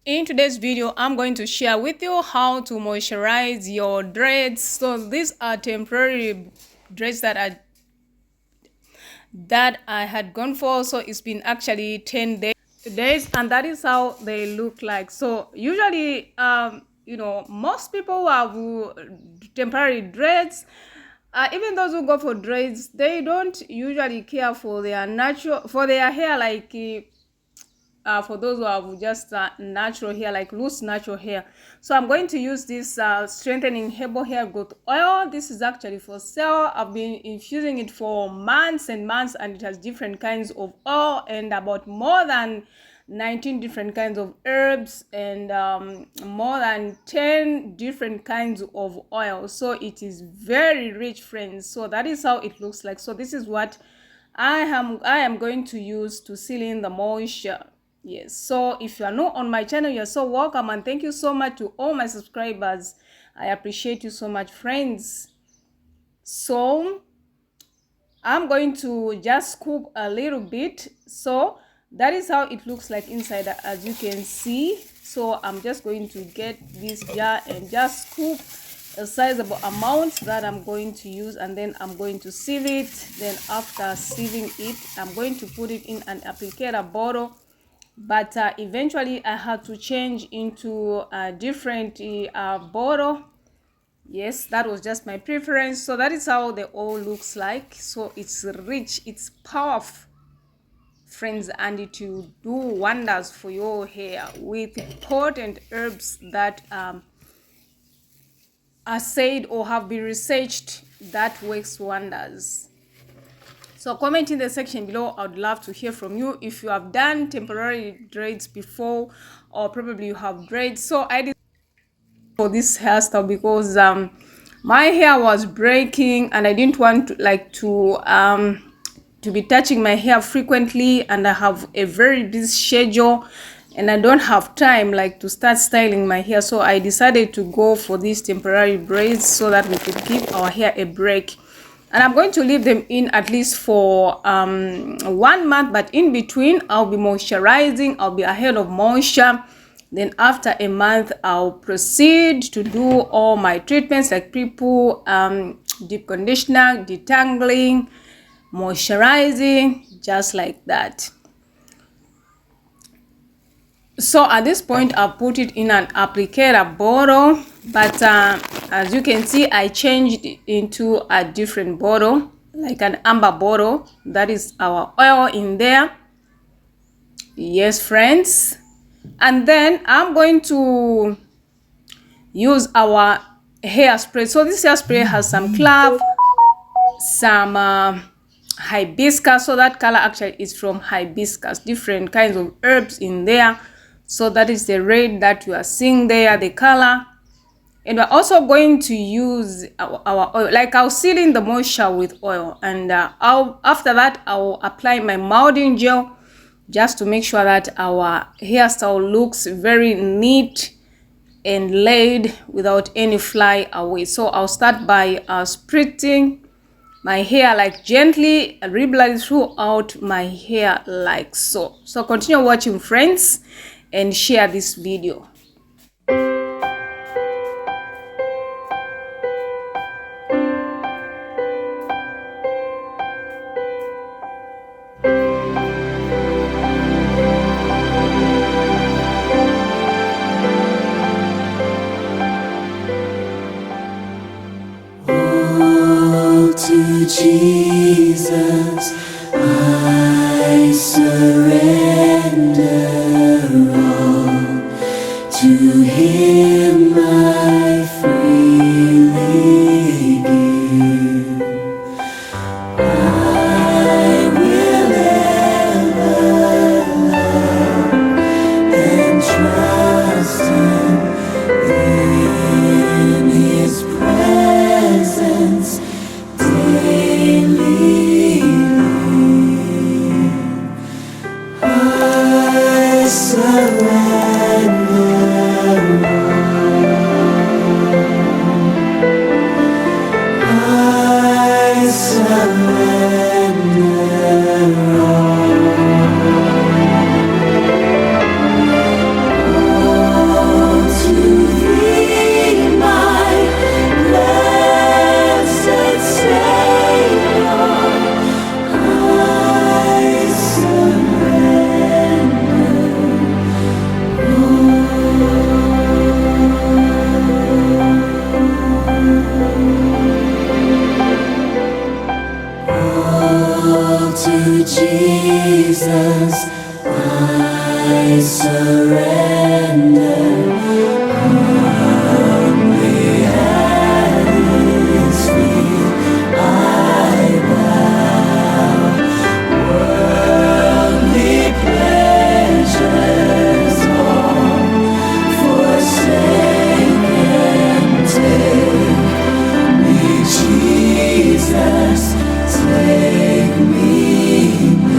In today's video, I'm going to share with you how to moisturize your dreads. So these are temporary dreads that I had gone for. So it's been actually 10 days, and that is how they look like. So usually, most people who have temporary dreads, even those who go for dreads, they don't usually care for their hair, like for those who have just natural hair, like loose natural hair. So I'm going to use this strengthening herbal hair growth oil. This is actually for sale. I've been infusing it for months and months, and it has different kinds of oil and about more than 19 different kinds of herbs and more than 10 different kinds of oil. So it is very rich, friends. So that is how it looks like. So this is what I am going to use to seal in the moisture. Yes, so if you are new on my channel, you're so welcome, and thank you so much to all my subscribers. I appreciate you so much, friends. So I'm going to just scoop a little bit. So that is how it looks like inside, as you can see. So I'm just going to get this jar and just scoop a sizable amount that I'm going to use, and then I'm going to sieve it. Then after sieving it, I'm going to put it in an applicator bottle, but eventually I had to change into a different bottle. Yes, that was just my preference. So that is how the oil looks like. So it's rich, it's powerful, friends, and it will do wonders for your hair with potent herbs that are said or have been researched that works wonders. So comment in the section below. I would love to hear from you if you have done temporary dreads before, or probably you have dreads. So I did for this hairstyle because my hair was breaking, and I didn't want to be touching my hair frequently, and I have a very busy schedule and I don't have time to start styling my hair. So I decided to go for these temporary braids so that we could give our hair a break. And I'm going to leave them in at least for 1 month, but in between I'll be moisturizing. I'll be ahead of moisture. Then after a month, I'll proceed to do all my treatments like pre-poo, deep conditioner, detangling, moisturizing, just like that. So at this point, I'll put it in an applicator bottle, but as you can see, I changed it into a different bottle, like an amber bottle. That is our oil in there. Yes, friends. And then I'm going to use our hairspray. So this hairspray has some clove, some hibiscus. So that color actually is from hibiscus, different kinds of herbs in there. So that is the red that you are seeing there, the color. And we're also going to use our oil, like I'll seal in the moisture with oil, and after that I'll apply my molding gel just to make sure that our hairstyle looks very neat and laid without any fly away. So I'll start by spritzing my hair gently, regularly throughout my hair like so. So continue watching, friends, and share this video. To Jesus I surrender all, to Him I freely give. I will ever love and trust Him in His presence. Daily, I to Jesus I surrender. Humbly at His feet I bow. Worldly pleasures all forsake and take me, Jesus, take me now.